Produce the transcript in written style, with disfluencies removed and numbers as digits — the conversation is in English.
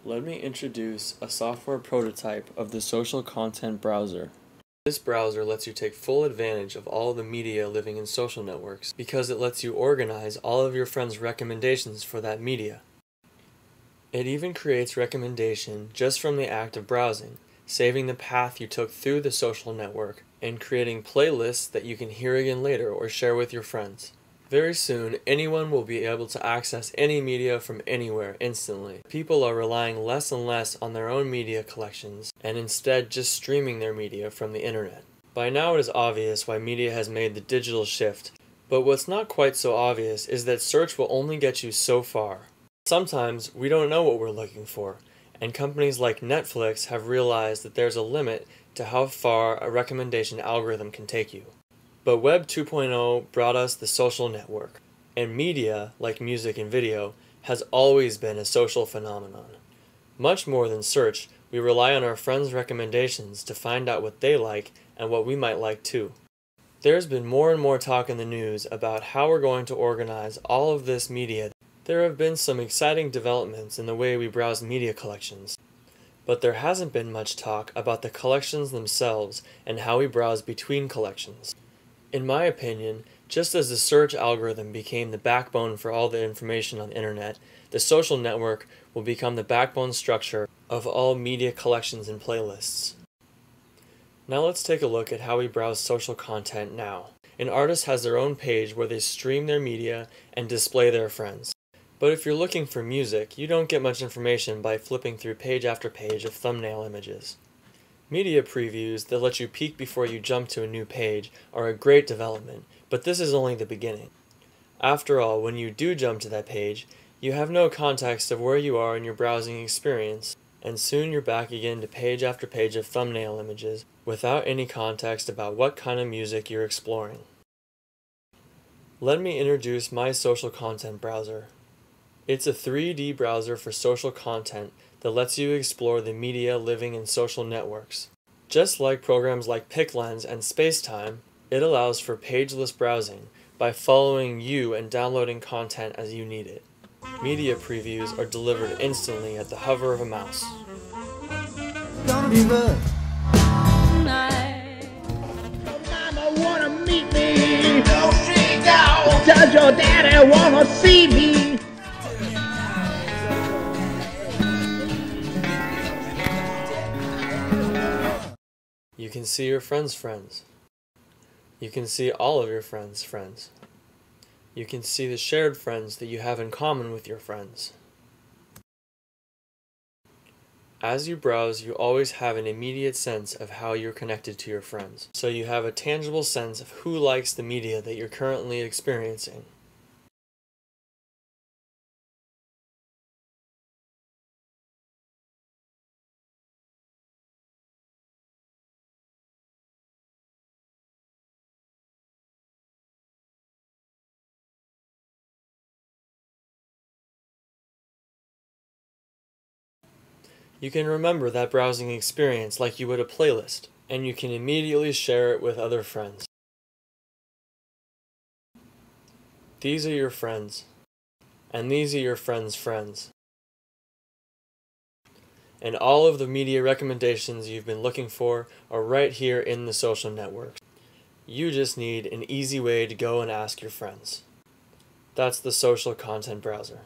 Let me introduce a software prototype of the social content browser. This browser lets you take full advantage of all the media living in social networks because it lets you organize all of your friends' recommendations for that media. It even creates recommendation just from the act of browsing, saving the path you took through the social network and creating playlists that you can hear again later or share with your friends. Very soon, anyone will be able to access any media from anywhere instantly. People are relying less and less on their own media collections and instead just streaming their media from the internet. By now it is obvious why media has made the digital shift, but what's not quite so obvious is that search will only get you so far. Sometimes we don't know what we're looking for, and companies like Netflix have realized that there's a limit to how far a recommendation algorithm can take you. But Web 2.0 brought us the social network, and media, like music and video, has always been a social phenomenon. Much more than search, we rely on our friends' recommendations to find out what they like and what we might like too. There's been more and more talk in the news about how we're going to organize all of this media. There have been some exciting developments in the way we browse media collections, but there hasn't been much talk about the collections themselves and how we browse between collections. In my opinion, just as the search algorithm became the backbone for all the information on the internet, the social network will become the backbone structure of all media collections and playlists. Now let's take a look at how we browse social content now. An artist has their own page where they stream their media and display their friends. But if you're looking for music, you don't get much information by flipping through page after page of thumbnail images. Media previews that let you peek before you jump to a new page are a great development, but this is only the beginning. After all, when you do jump to that page, you have no context of where you are in your browsing experience, and soon you're back again to page after page of thumbnail images without any context about what kind of music you're exploring. Let me introduce my social content browser. It's a 3D browser for social content that lets you explore the media living in social networks. Just like programs like PicLens and Spacetime, it allows for pageless browsing by following you and downloading content as you need it. Media previews are delivered instantly at the hover of a mouse. Gonna be good. Mama wanna meet me. No street dog. Does your daddy wanna see me? You can see your friends' friends. You can see all of your friends' friends. You can see the shared friends that you have in common with your friends. As you browse, you always have an immediate sense of how you're connected to your friends, so you have a tangible sense of who likes the media that you're currently experiencing. You can remember that browsing experience like you would a playlist, and you can immediately share it with other friends. These are your friends, and these are your friends' friends. And all of the media recommendations you've been looking for are right here in the social networks. You just need an easy way to go and ask your friends. That's the social content browser.